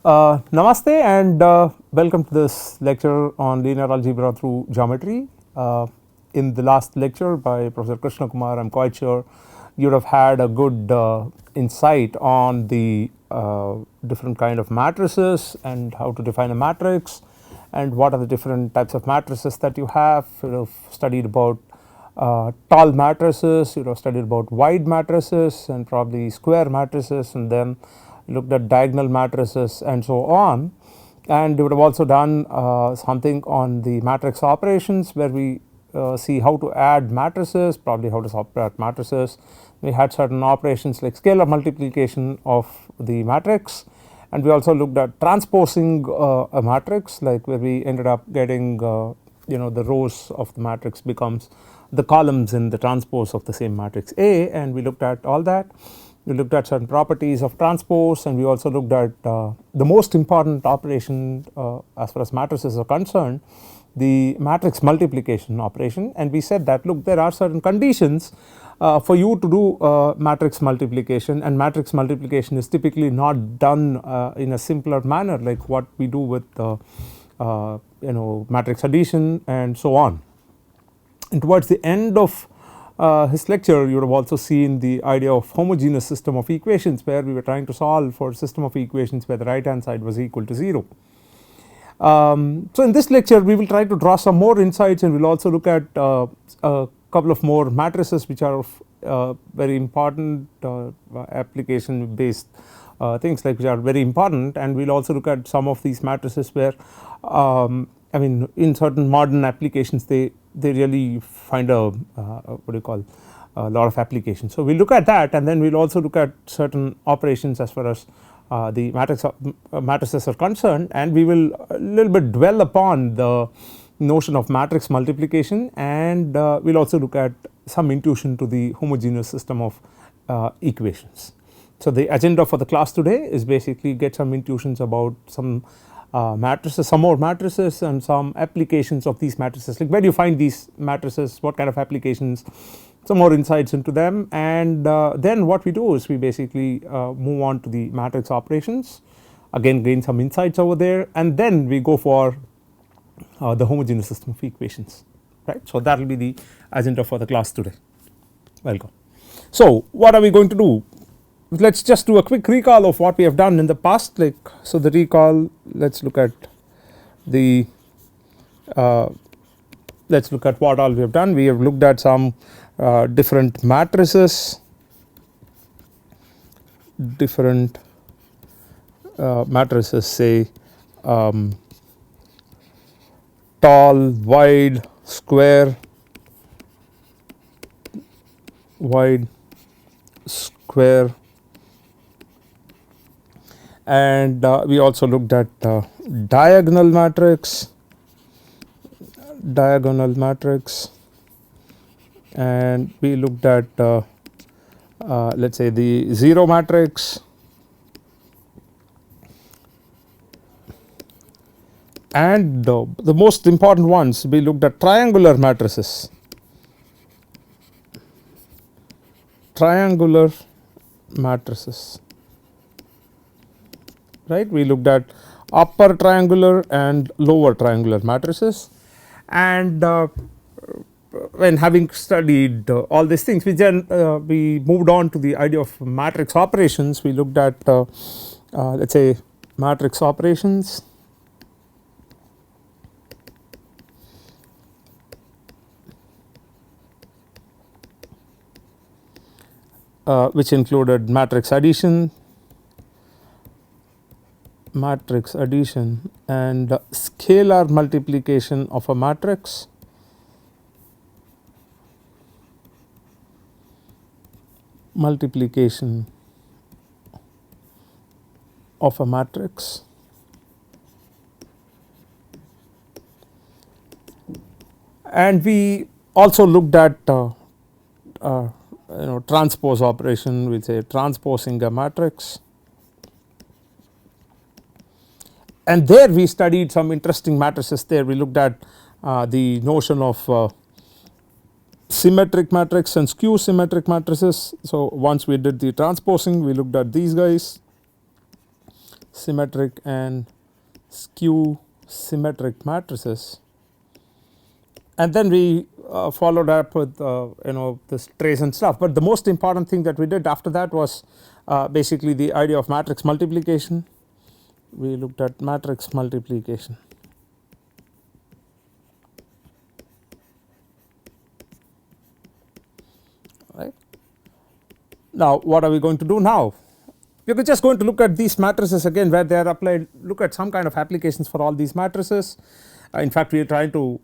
Namaste and welcome to this lecture on linear algebra through geometry. In the last lecture by Professor Krishna Kumar, I am quite sure you would have had a good insight on the different kind of matrices and how to define a matrix and what are the different types of matrices that you have. You have studied about tall matrices, you have studied about wide matrices and probably square matrices, and then looked at diagonal matrices and so on. And we would have also done something on the matrix operations, where we see how to add matrices, probably how to subtract matrices. We had certain operations like scalar multiplication of the matrix, and we also looked at transposing a matrix, like where we ended up getting the rows of the matrix becomes the columns in the transpose of the same matrix A, and we looked at all that. We looked at certain properties of transpose, and we also looked at the most important operation as far as matrices are concerned, the matrix multiplication operation. And we said that, look, there are certain conditions for you to do matrix multiplication, and matrix multiplication is typically not done in a simpler manner like what we do with matrix addition and so on. And towards the end of his lecture, you would have also seen the idea of homogeneous system of equations, where we were trying to solve for a system of equations where the right hand side was equal to 0. So in this lecture we will try to draw some more insights, and we will also look at a couple of more matrices which are of very important application based things, like which are very important. And we will also look at some of these matrices where I mean, in certain modern applications they really find a lot of applications. So we will look at that, and then we will also look at certain operations as far as the matrices are concerned, and we will a little bit dwell upon the notion of matrix multiplication, and we will also look at some intuition to the homogeneous system of equations. So the agenda for the class today is basically get some intuitions about some matrices, some more matrices, and some applications of these matrices, like where do you find these matrices, what kind of applications, some more insights into them. And then what we do is we basically move on to the matrix operations, again gain some insights over there, and then we go for the homogeneous system of equations, right. So that will be the agenda for the class today. Welcome. So what are we going to do? Let us just do a quick recall of what we have done in the past. Like, so the recall, let us look at the let us look at what all we have done. We have looked at some different matrices, say tall, wide, square, wide, square, and we also looked at diagonal matrix, and we looked at let us say the zero matrix, and the most important ones, we looked at triangular matrices, right. We looked at upper triangular and lower triangular matrices, and when having studied all these things, we then we moved on to the idea of matrix operations. We looked at let us say matrix operations, which included matrix addition and scalar multiplication of a matrix, and we also looked at transpose operation, we say transposing a matrix, and there we studied some interesting matrices. There we looked at the notion of symmetric matrix and skew symmetric matrices. So once we did the transposing, we looked at these guys, symmetric and skew symmetric matrices, and then we followed up with this trace and stuff. But the most important thing that we did after that was basically the idea of matrix multiplication. We looked at matrix multiplication. Right. Now what are we going to do now? We are just going to look at these matrices again where they are applied, look at some kind of applications for all these matrices. In fact, we are trying to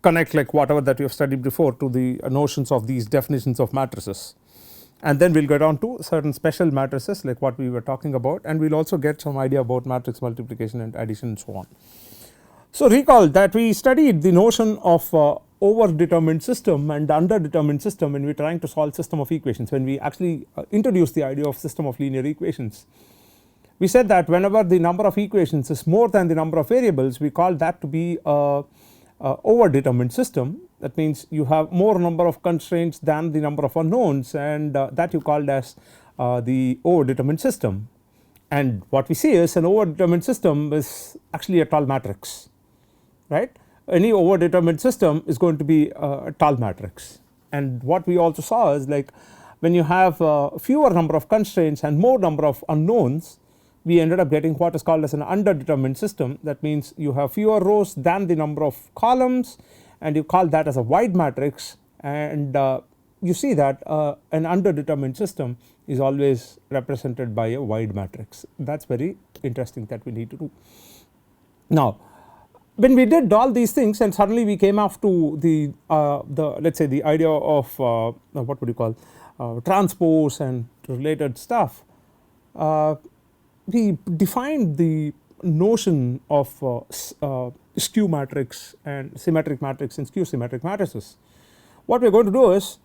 connect like whatever that we have studied before to the notions of these definitions of matrices, and then we will get on to certain special matrices like what we were talking about, and we will also get some idea about matrix multiplication and addition and so on. So recall that we studied the notion of overdetermined system and underdetermined system when we are trying to solve system of equations, when we actually introduced the idea of system of linear equations. We said that whenever the number of equations is more than the number of variables, we call that to be a overdetermined system. That means you have more number of constraints than the number of unknowns, and that you called as the overdetermined system. And what we see is an overdetermined system is actually a tall matrix, right. Any overdetermined system is going to be a tall matrix, and what we also saw is like when you have fewer number of constraints and more number of unknowns, we ended up getting what is called as an underdetermined system. That means you have fewer rows than the number of columns, and you call that as a wide matrix, and you see that an underdetermined system is always represented by a wide matrix. That is very interesting that we need to do. Now when we did all these things and suddenly we came off to the let us say the idea of what would you call transpose and related stuff, we defined the notion of skew matrix and symmetric matrix and skew symmetric matrices. What we are going to do is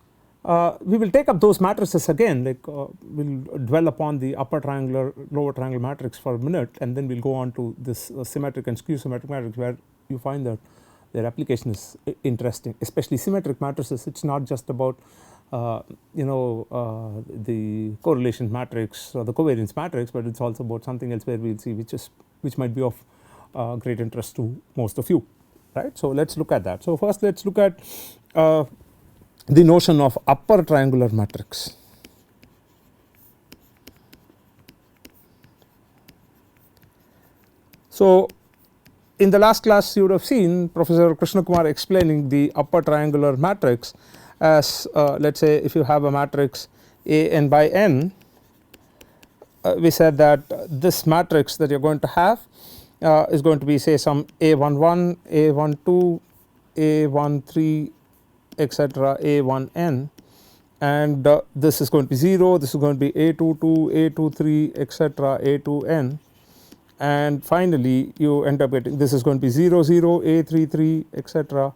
we will take up those matrices again, like we will dwell upon the upper triangular lower triangular matrix for a minute, and then we will go on to this symmetric and skew symmetric matrix where you find that their application is interesting, especially symmetric matrices. It is not just about the correlation matrix or the covariance matrix, but it is also about something else where we will see which might be of great interest to most of you, right. So let us look at that. So first let us look at the notion of upper triangular matrix. So in the last class you would have seen Professor Krishna Kumar explaining the upper triangular matrix as let us say if you have a matrix A n by n, we said that this matrix that you are going to have is going to be say some A11, A12, A13, etc. A1n, and this is going to be 0, this is going to be A22, A23, etc. A2n, and finally you end up getting this is going to be 0 0, A33, etc.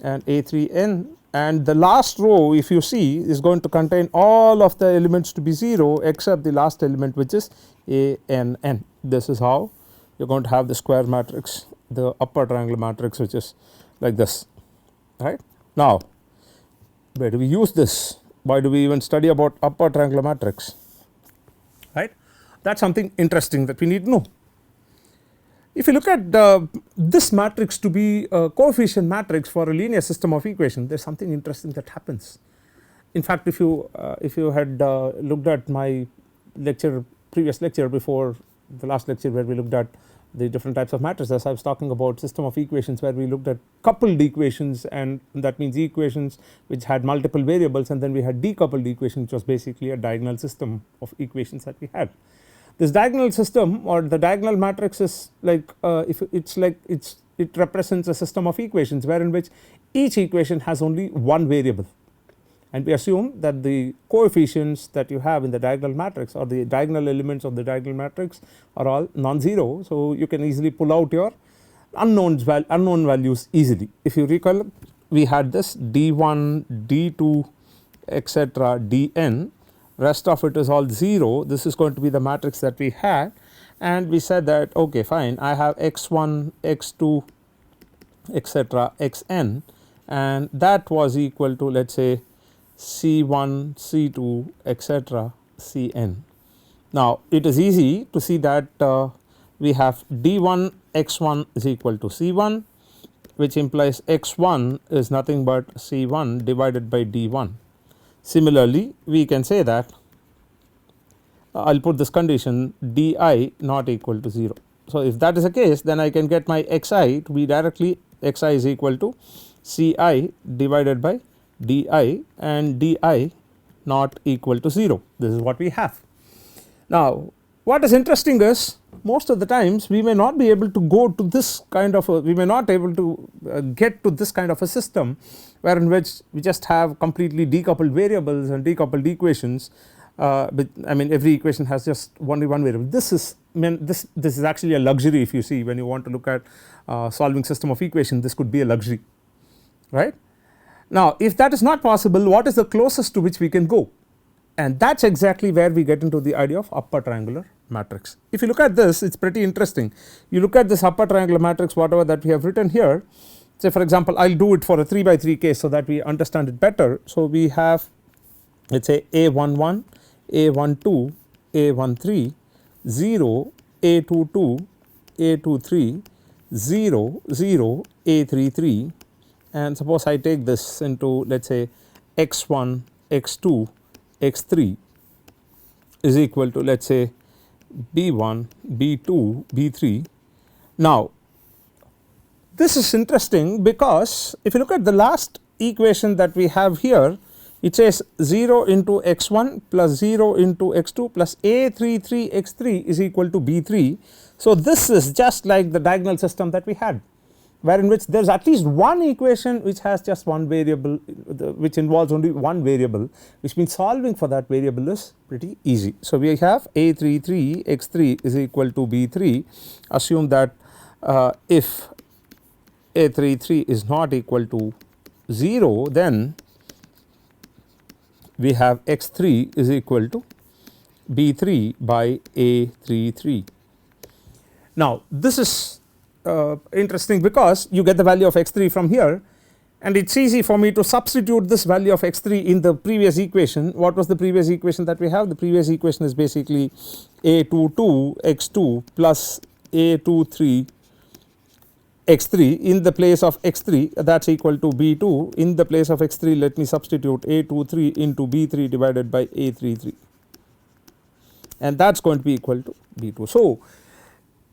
and A3n, and the last row if you see is going to contain all of the elements to be 0 except the last element which is ANN. This is how you are going to have the square matrix, the upper triangular matrix, which is like this, right. Now where do we use this? Why do we even study about upper triangular matrix, right? That is something interesting that we need to know. If you look at this matrix to be a coefficient matrix for a linear system of equation, there is something interesting that happens. In fact, if you had looked at my lecture, previous lecture before the last lecture where we looked at the different types of matrices, I was talking about system of equations where we looked at coupled equations, and that means equations which had multiple variables, and then we had decoupled equation which was basically a diagonal system of equations that we had. This diagonal system or the diagonal matrix is like if it represents a system of equations wherein which each equation has only one variable, and we assume that the coefficients that you have in the diagonal matrix or the diagonal elements of the diagonal matrix are all non-zero. So you can easily pull out your unknown values easily. If you recall, we had this d1, d2, etc. dn, rest of it is all 0. This is going to be the matrix that we had, and we said that okay fine, I have x1, x2, etc. xn, and that was equal to let us say C1, C2, etc. Cn. Now it is easy to see that we have d1 x1 is equal to c1, which implies x1 is nothing but c1 divided by d1. Similarly, we can say that I will put this condition di not equal to 0. So, if that is the case, then I can get my xi to be directly xi is equal to ci divided by di, and di not equal to 0. This is what we have. Now what is interesting is most of the times we may not be able to go to this kind of a, we may not able to get to this kind of a system where in which we just have completely decoupled variables and decoupled equations, but I mean every equation has just only one variable. This is this is actually a luxury. If you see, when you want to look at solving system of equation, this could be a luxury, right. Now if that is not possible, what is the closest to which we can go? And that is exactly where we get into the idea of upper triangular matrix. If you look at this, it is pretty interesting. You look at this upper triangular matrix, whatever that we have written here, say for example, I will do it for a 3 by 3 case so that we understand it better. So we have, let us say A11, A12, A13, 0, A22, A23, 0, 0, A33, and suppose I take this into, let us say x1, x2, x3 is equal to, let us say b1, b2, b3. Now this is interesting because if you look at the last equation that we have here, it says 0 into x1 plus 0 into x2 plus a33 x3 is equal to b3. So this is just like the diagonal system that we had, where in which there is at least one equation which has just one variable, which involves only one variable, which means solving for that variable is pretty easy. So we have a33 x3 is equal to b3. Assume that if a33 is not equal to 0, then we have x3 is equal to b3 by a33. Now this is interesting because you get the value of x3 from here, and it is easy for me to substitute this value of x3 in the previous equation. What was the previous equation that we have? The previous equation is basically a22 x2 plus a23 x3 in the place of x3, that is equal to b2. In the place of x3, let me substitute a23 into b3 divided by a33, and that is going to be equal to b2. So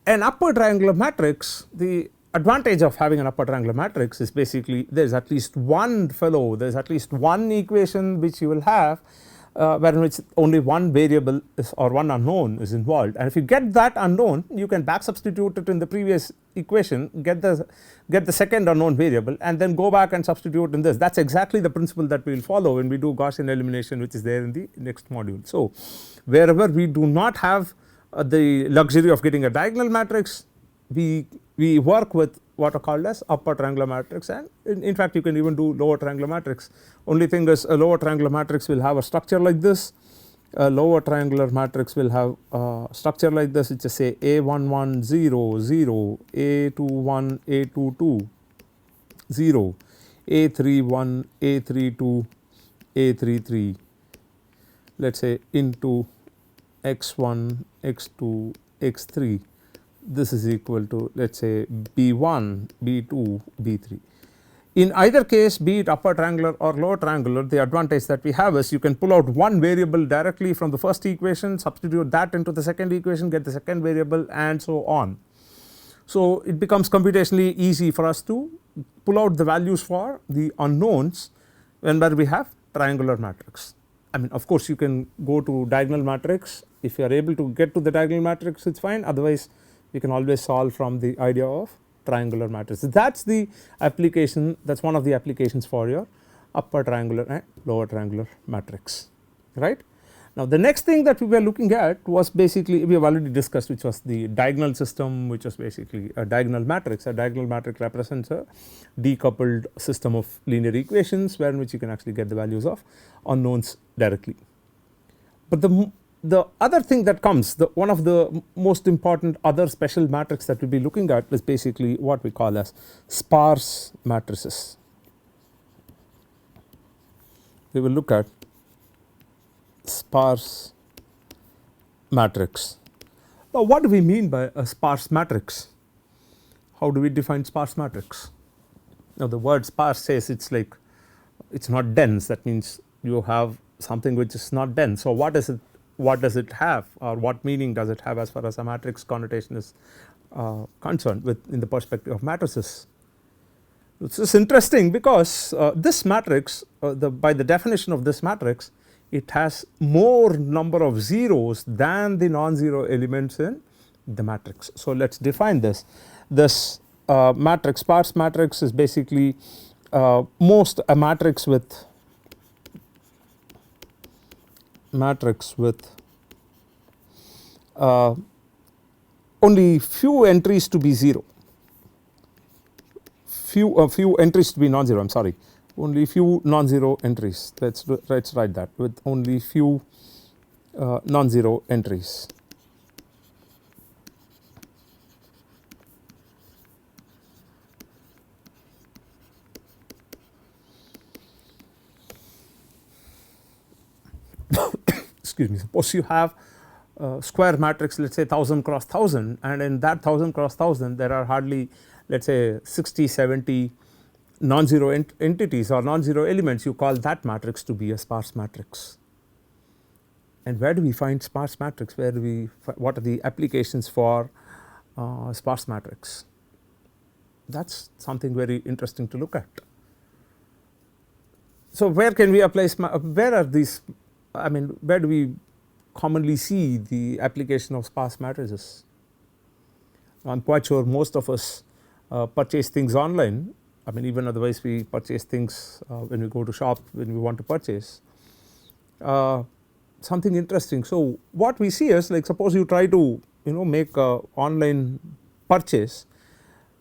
an upper triangular matrix, the advantage of having an upper triangular matrix is basically there is at least one fellow, there is at least one equation which you will have where in which only one variable is, or one unknown is involved, and if you get that unknown, you can back substitute it in the previous equation, get the second unknown variable, and then go back and substitute in this. That is exactly the principle that we will follow when we do Gaussian elimination, which is there in the next module. So wherever we do not have the luxury of getting a diagonal matrix, we work with what are called as upper triangular matrix, and in fact you can even do lower triangular matrix. Only thing is, a lower triangular matrix will have a structure like this, a lower triangular matrix will have a structure like this, which is say a11 0 0, a21 a22 0, a31 a32 a33, let us say into x1 x2 x3, this is equal to, let us say b1 b2 b3. In either case, be it upper triangular or lower triangular, the advantage that we have is you can pull out one variable directly from the first equation, substitute that into the second equation, get the second variable, and so on. So it becomes computationally easy for us to pull out the values for the unknowns whenever we have triangular matrix. I mean, of course you can go to diagonal matrix. If you are able to get to the diagonal matrix, it is fine, otherwise you can always solve from the idea of triangular matrix. That is the application, that is one of the applications for your upper triangular and lower triangular matrix, right. Now the next thing that we were looking at was basically, we have already discussed, which was the diagonal system, which was basically a diagonal matrix. A diagonal matrix represents a decoupled system of linear equations where in which you can actually get the values of unknowns directly. But the other thing that comes, one of the most important other special matrix that we will be looking at is basically what we call as sparse matrices. We will look at sparse matrix. Now what do we mean by a sparse matrix? How do we define sparse matrix? Now the word sparse says it's like it's not dense, that means you have something which is not dense. So what is it, what does it have, or what meaning does it have as far as a matrix connotation is concerned with in the perspective of matrices? This is interesting because this matrix, by the definition of this matrix, it has more number of zeros than the non-zero elements in the matrix. So let us define this. This matrix, sparse matrix, is basically a matrix with only few entries to be zero. Few entries to be non-zero, I am sorry, only few non-zero entries. Let's write that, with only few non-zero entries. Excuse me. Suppose you have a square matrix, let us say 1000 cross 1000, and in that 1000 cross 1000 there are hardly, let us say 60, 70 non-zero entities or non-zero elements. You call that matrix to be a sparse matrix. And where do we find sparse matrix? What are the applications for sparse matrix? That is something very interesting to look at. So where can we apply, where are these, I mean, where do we commonly see the application of sparse matrices? I am quite sure most of us purchase things online. I mean, even otherwise we purchase things when we go to shop, when we want to purchase something interesting. So what we see is, like, suppose you try to make a online purchase,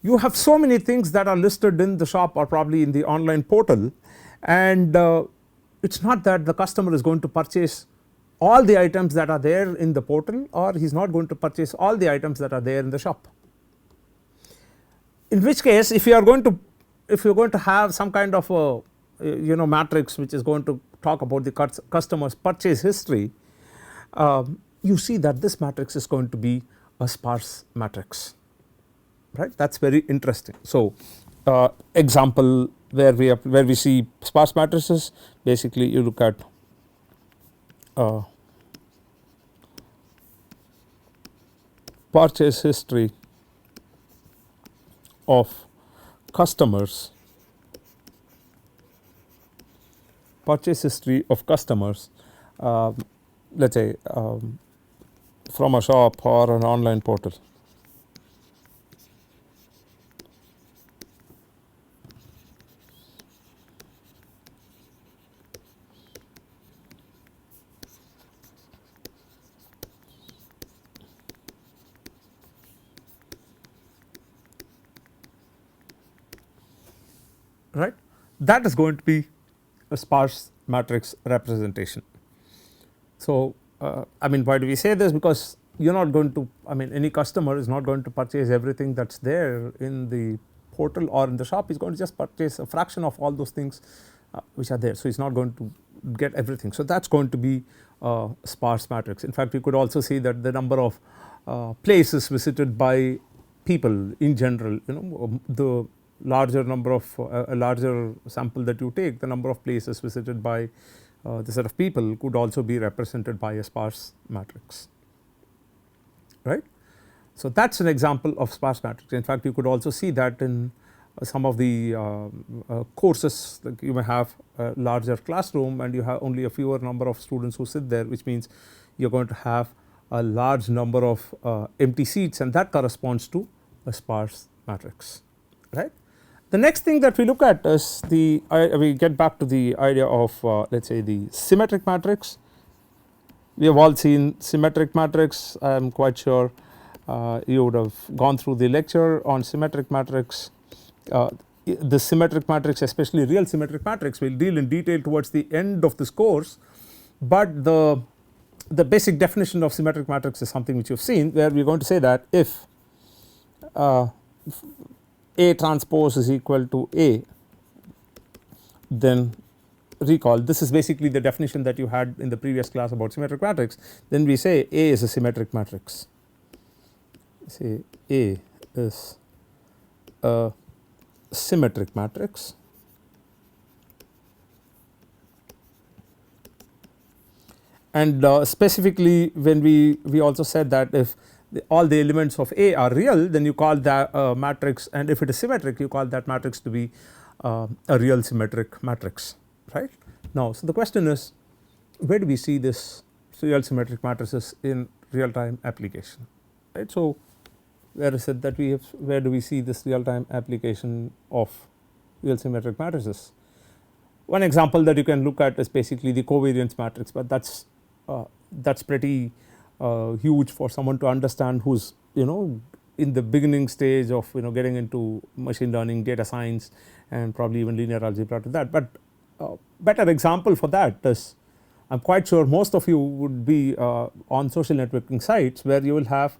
you have so many things that are listed in the shop or probably in the online portal, and it is not that the customer is going to purchase all the items that are there in the portal, or he is not going to purchase all the items that are there in the shop. In which case, if you are going to have some kind of a matrix which is going to talk about the customer's purchase history, you see that this matrix is going to be a sparse matrix, right? That is very interesting. So example where we see sparse matrices, basically you look at purchase history of customers, let us say from a shop or an online portal. Right, that is going to be a sparse matrix representation. So I mean, why do we say this? Because you are not going to, I mean, any customer is not going to purchase everything that is there in the portal or in the shop. He is going to just purchase a fraction of all those things which are there. So he is not going to get everything. So that is going to be a sparse matrix. In fact, we could also see that the number of places visited by people in general, the larger number of a larger sample that you take, the number of places visited by the set of people could also be represented by a sparse matrix, right. So that is an example of sparse matrix. In fact, you could also see that in some of the courses, like you may have a larger classroom and you have only a fewer number of students who sit there, which means you are going to have a large number of empty seats, and that corresponds to a sparse matrix, right. The next thing that we look at is we get back to the idea of let us say the symmetric matrix. We have all seen symmetric matrix. I am quite sure you would have gone through the lecture on symmetric matrix. The symmetric matrix, especially real symmetric matrix, we will deal in detail towards the end of this course, but the basic definition of symmetric matrix is something which you have seen, where we are going to say that if A transpose is equal to A, then recall, this is basically the definition that you had in the previous class about symmetric matrix. Then we say A is a symmetric matrix, say A is a symmetric matrix, and specifically when we also said that if all the elements of A are real, then you call that matrix, and if it is symmetric you call that matrix to be a real symmetric matrix, right. Now, so the question is, where do we see this real symmetric matrices in real time application, right. So, where is it that we have, where do we see this real time application of real symmetric matrices? One example that you can look at is basically the covariance matrix, but that's pretty huge for someone to understand who's in the beginning stage of getting into machine learning, data science, and probably even linear algebra to that. But better example for that is, I am quite sure most of you would be on social networking sites where you will have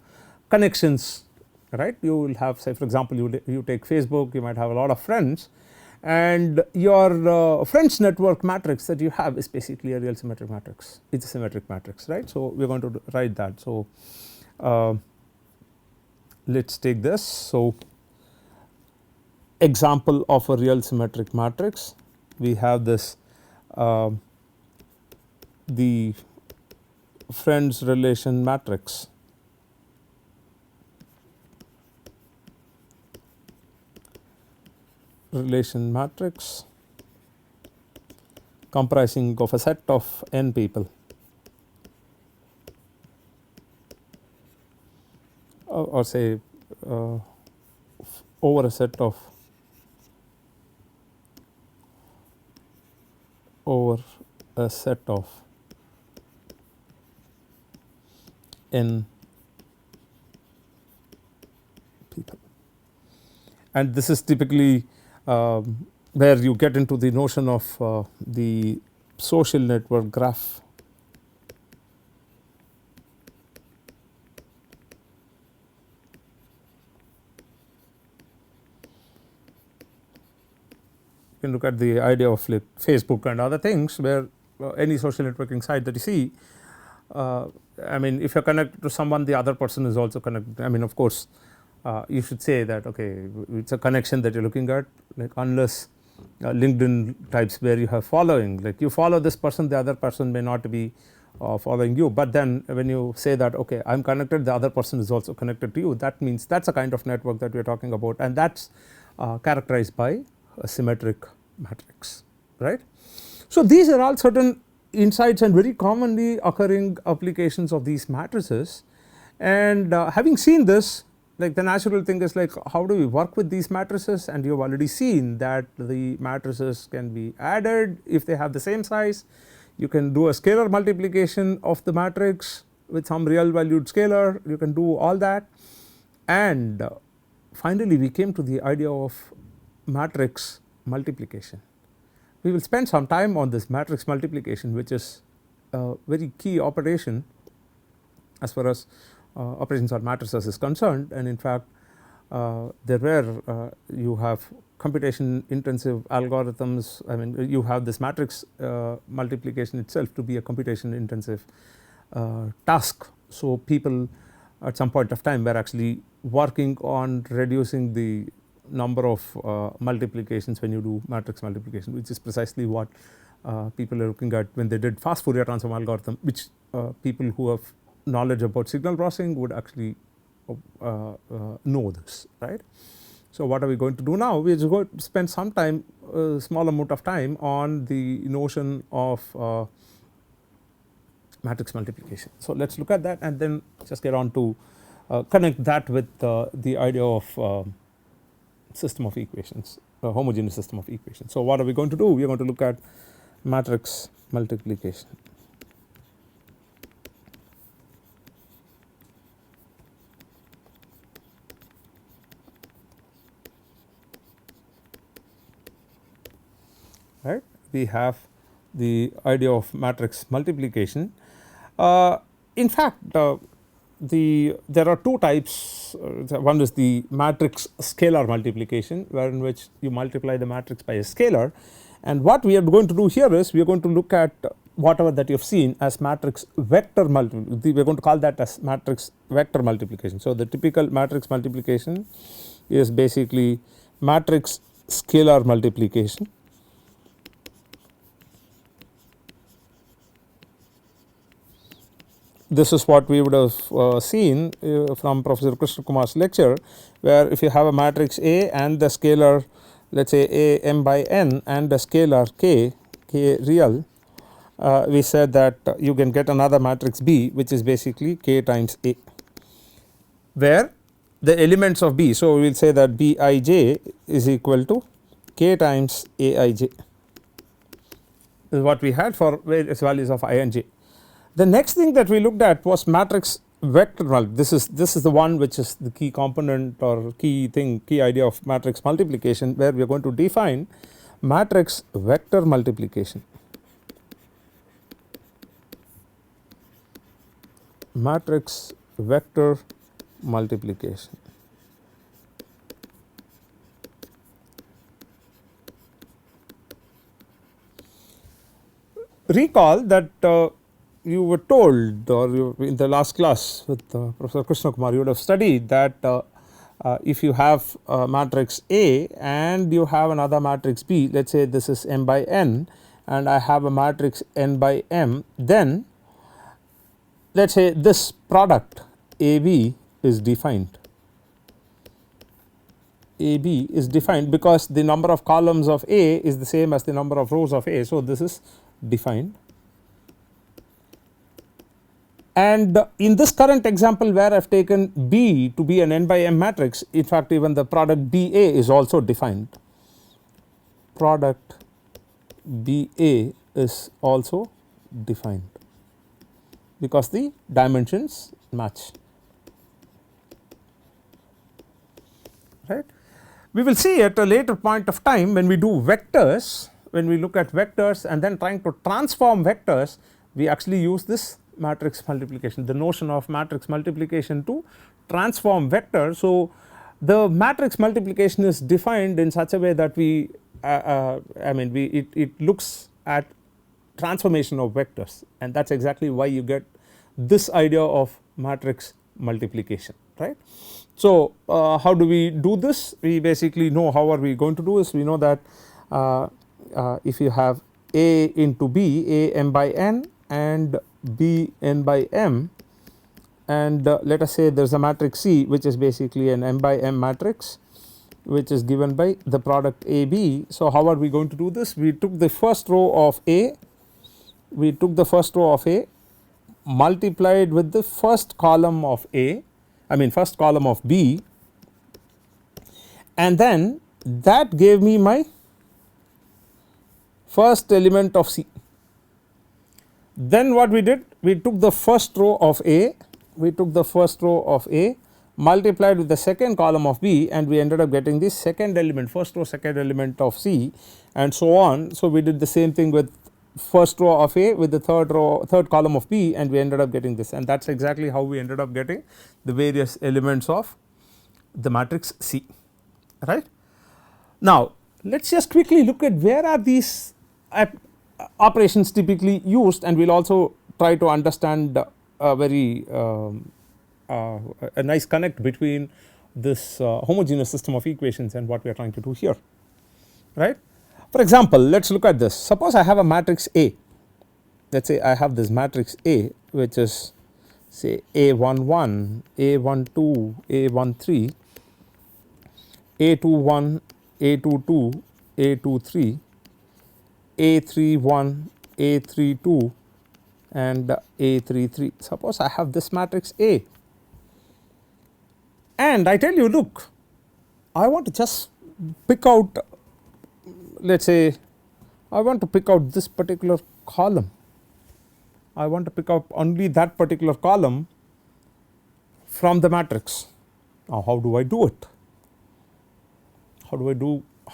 connections, right. You will have, say for example, you take Facebook, you might have a lot of friends, and your friends network matrix that you have is basically a real symmetric matrix. It's a symmetric matrix, right. So, we are going to write that. So, let us take this. So, example of a real symmetric matrix, we have this the friends relation matrix. Relation matrix comprising of a set of n people, or say over a set of n people, and this is typically where you get into the notion of the social network graph. You can look at the idea of like Facebook and other things, where any social networking site that you see, I mean, if you are connected to someone, the other person is also connected. I mean, of course, you should say that okay, it's a connection that you are looking at, like unless LinkedIn types where you have following, like you follow this person, the other person may not be following you, but then when you say that okay, I am connected, the other person is also connected to you, that means that is a kind of network that we are talking about, and that is characterized by a symmetric matrix, right. So, these are all certain insights and very commonly occurring applications of these matrices, and having seen this, like the natural thing is like how do we work with these matrices, and you have already seen that the matrices can be added if they have the same size. You can do a scalar multiplication of the matrix with some real valued scalar, you can do all that, and finally we came to the idea of matrix multiplication. We will spend some time on this matrix multiplication, which is a very key operation as far as operations on matrices is concerned, and in fact there were you have computation intensive algorithms. I mean, you have this matrix multiplication itself to be a computation intensive task. So, people at some point of time were actually working on reducing the number of multiplications when you do matrix multiplication, which is precisely what people are looking at when they did fast Fourier transform algorithm, which people who have knowledge about signal processing would actually know this, right. So, what are we going to do now? We are going to spend some time, small amount of time on the notion of matrix multiplication. So, let us look at that and then just get on to connect that with the idea of system of equations, a homogeneous system of equations. So, what are we going to do? We are going to look at matrix multiplication. Right. We have the idea of matrix multiplication. In fact, there are two types. One is the matrix scalar multiplication, where in which you multiply the matrix by a scalar, And what we are going to do here is we are going to look at whatever that you have seen as matrix vector multiplication. We are going to call that as matrix vector multiplication. So, the typical matrix multiplication is basically matrix scalar multiplication. This is what we would have seen from Professor Krishna Kumar's lecture, where if you have a matrix A and the scalar, let us say A m by n and the scalar k real, we said that you can get another matrix B, which is basically k times A, where the elements of B. So, we will say that B I j is equal to k times A I j. This is what we had for various values of I and j. The next thing that we looked at was matrix vector multiplication. This is the one which is the key component or key idea of matrix multiplication, where we are going to define matrix vector multiplication. Matrix vector multiplication. Recall that you were told, or in the last class with Professor Krishna Kumar, you would have studied that if you have matrix A and you have another matrix B, let us say this is m by n and I have a matrix n by m, then let us say this product AB is defined. AB is defined because the number of columns of A is the same as the number of rows of A. So, this is defined. And in this current example, where I have taken B to be an n by m matrix, in fact even the product BA is also defined. Product BA is also defined because the dimensions match, right. We will see at a later point of time when we do vectors, when we look at vectors and then trying to transform vectors, we actually use this matrix multiplication, the notion of matrix multiplication to transform vector. So, the matrix multiplication is defined in such a way that we it looks at transformation of vectors, and that is exactly why you get this idea of matrix multiplication, right. So, how do we do this? We basically know how are we going to do this. We know that if you have A into B, A m by n and B n by m, and let us say there is a matrix C which is basically an m by m matrix which is given by the product A B. So, how are we going to do this? We took the first row of A, multiplied with the first column of A, first column of B, and then that gave me my first element of C. Then what we did, we took the first row of A, multiplied with the second column of B, and we ended up getting the second element, first row second element of C, and so on. So, we did the same thing with first row of A with the third column of B, and we ended up getting this, and that is exactly how we ended up getting the various elements of the matrix C, right. Now, let us just quickly look at where are these operations typically used, and we will also try to understand a very a nice connect between this homogeneous system of equations and what we are trying to do here, right. For example, let us look at this. Suppose I have a matrix A, let us say I have this matrix A which is say A11, A12, A13, A21, A22, A23, A31, A32 and A33. Suppose I have this matrix A, and I tell you, look, I want to just pick out, let us say I want to pick out this particular column, I want to pick up only that particular column from the matrix. Now, how do I do it? How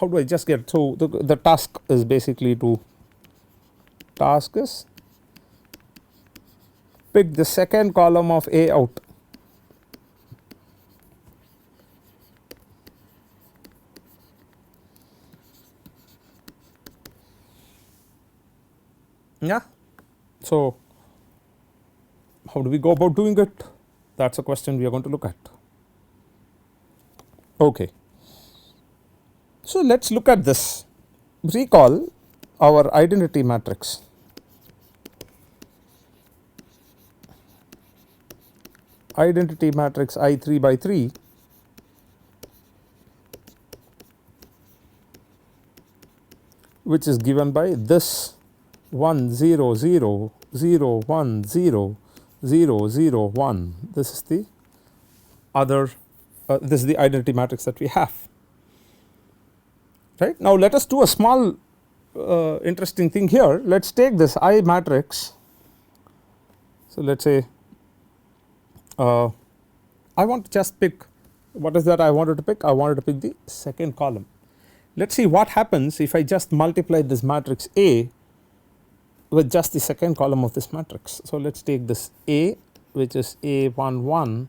do I just get? So, the task is basically pick the second column of A out, Yeah. So, how do we go about doing it? That is a question we are going to look at. Okay. So, let us look at this. Recall our identity matrix. Identity matrix I 3 by 3 which is given by this 1 0 0 0 1 0 0 0 1. This is the other this is the identity matrix that we have, right. Now, let us do a small interesting thing here. Let us take this I matrix. So, let us say I want to just pick what is that I wanted to pick. I wanted to pick the second column. Let us see what happens if I just multiply this matrix A with just the second column of this matrix. So, let us take this A, which is A11,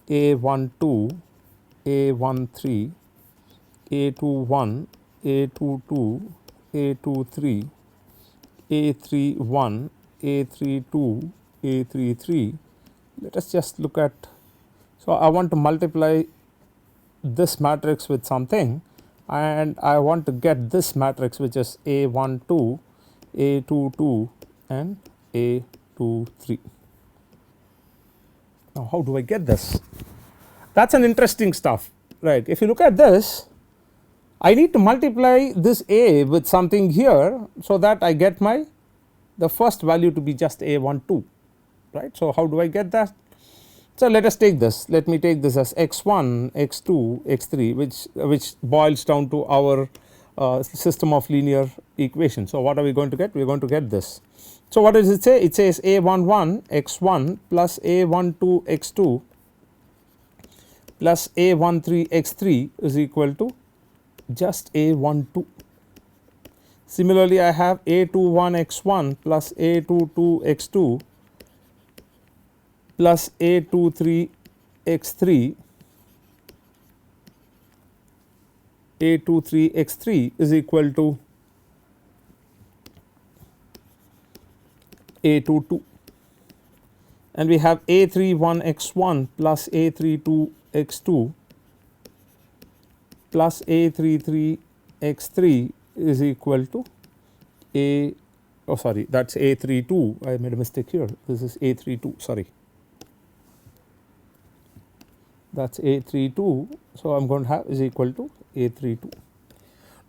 A12, A13, A21, A22, A23, A31, A32, A33. Let us just look at. So, I want to multiply this matrix with something, and I want to get this matrix, which is A12, A22 and A23. Now, how do I get this? That is an interesting stuff, right. If you look at this, I need to multiply this A with something here, so that I get the first value to be just A12, right. So, how do I get that? So, let us take this. Let me take this as x1, x2, x3, which boils down to our system of linear equations. So, what are we going to get? We are going to get this. So, what does it say? It says a11 x1 plus a12 x2 plus a13 x3 is equal to just a12. Similarly, I have a21 x1 plus a22 x2 plus a23 x3, a23 x3 is equal to a22, and we have a31 x1 plus a32 x2 plus a33 x3 is equal to that is a32. I made a mistake here. This is a32, sorry. That is a32. So, I am going to have is equal to a32.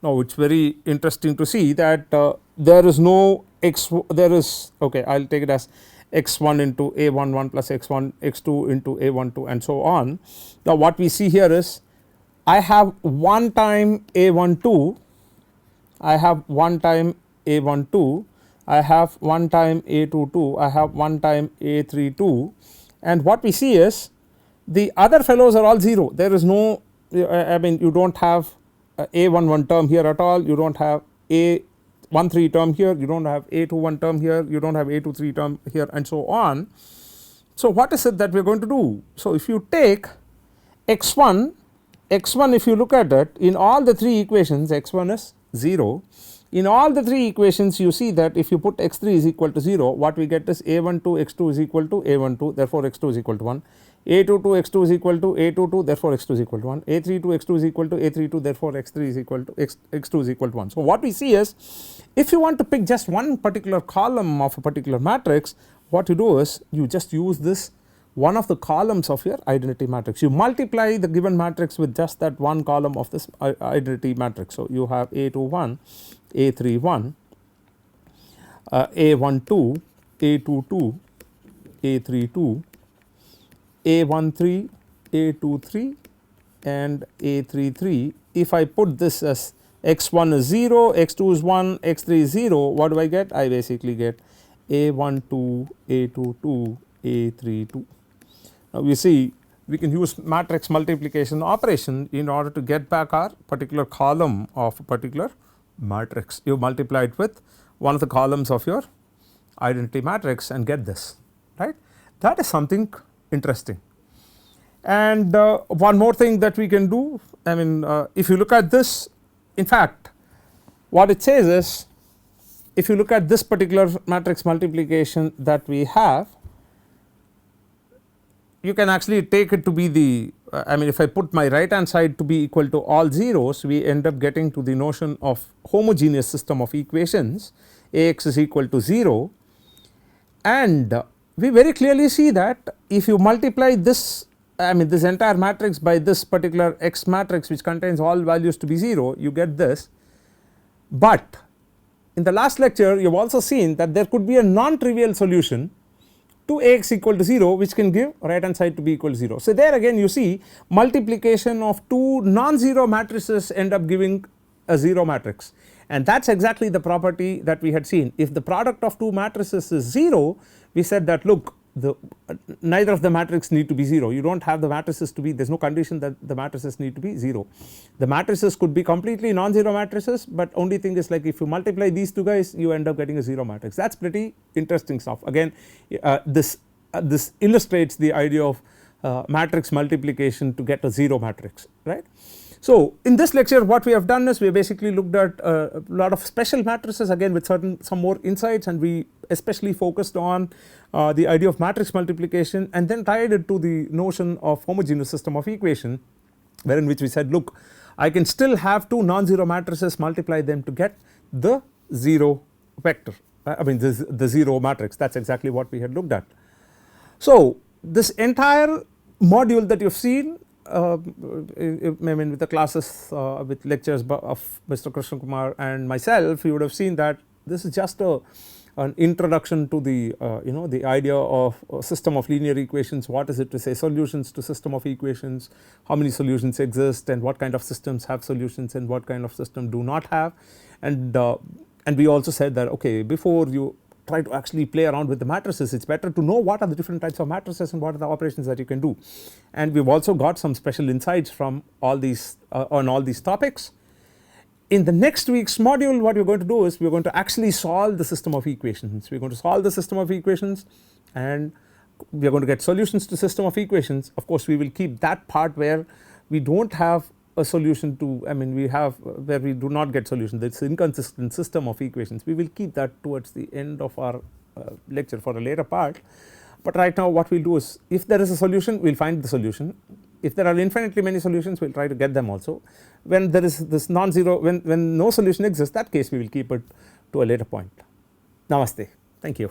Now, it is very interesting to see that there is no x, there is, okay, I will take it as x1 into a11 plus x1 x2 into a12 and so on. Now, what we see here is I have one time a12, I have one time a12, I have one time a22, I have one time a32, and what we see is the other fellows are all 0. There is no, I mean, you do not have a11 term here at all, you do not have a13 term here, you do not have a21 term here, you do not have a23 term here and so on. So, what is it that we are going to do? So, if you take x1 if you look at it in all the 3 equations, x1 is 0. In all the 3 equations, you see that if you put x3 is equal to 0, what we get is a12 x2 is equal to a12, therefore x2 is equal to 1, a22 x2 is equal to a22, therefore x2 is equal to 1, a32 x2 is equal to a32, therefore x3 is equal to x2 is equal to 1. So, what we see is if you want to pick just one particular column of a particular matrix, what you do is you just use this one of the columns of your identity matrix. You multiply the given matrix with just that one column of this identity matrix. So, you have a21, a31, a12, a22, a32, a13, a23 and a33. If I put this as x1 is 0, x2 is 1, x3 is 0, what do I get? I basically get a12, a22, a32. Now, you see we can use matrix multiplication operation in order to get back our particular column of a particular matrix. You multiply it with one of the columns of your identity matrix and get this, right. That is something interesting. And one more thing that we can do, if you look at this, in fact what it says is if you look at this particular matrix multiplication that we have, you can actually take it to be the I mean if I put my right hand side to be equal to all zeros, we end up getting to the notion of homogeneous system of equations. Ax is equal to 0, and we very clearly see that if you multiply this I mean this entire matrix by this particular X matrix which contains all values to be 0, you get this. But in the last lecture you have also seen that there could be a non-trivial solution to Ax equal to 0 which can give right hand side to be equal to 0. So there again you see multiplication of two non-zero matrices end up giving a 0 matrix, and that is exactly the property that we had seen. If the product of two matrices is 0, we said that look, neither of the matrices need to be 0, you do not have the matrices to be, there is no condition that the matrices need to be 0. The matrices could be completely non-zero matrices, but only thing is like if you multiply these two guys you end up getting a 0 matrix. That is pretty interesting stuff. Again this illustrates the idea of matrix multiplication to get a 0 matrix, right. So in this lecture what we have done is we have basically looked at a lot of special matrices again with some more insights, and we especially focused on the idea of matrix multiplication and then tied it to the notion of homogeneous system of equation, wherein which we said look, I can still have two non-zero matrices, multiply them to get the 0 vector I mean the 0 matrix. That is exactly what we had looked at. So this entire module that you have seen I mean with the classes with lectures of Mr. Krishna Kumar and myself, you would have seen that this is just an introduction to the the idea of a system of linear equations. What is it to say solutions to system of equations, how many solutions exist, and what kind of systems have solutions and what kind of system do not have, and we also said that okay, before you try to actually play around with the matrices, it is better to know what are the different types of matrices and what are the operations that you can do. And we have also got some special insights from all these on all these topics. In the next week's module what we are going to do is we are going to actually solve the system of equations. We are going to solve the system of equations and we are going to get solutions to system of equations. Of course we will keep that part where we do not have a solution to I mean we have where we do not get solution, that is inconsistent system of equations. We will keep that towards the end of our lecture for a later part, but right now what we will do is if there is a solution we will find the solution. If there are infinitely many solutions we will try to get them also. When there is this non-zero when no solution exists, that case we will keep it to a later point. Namaste. Thank you.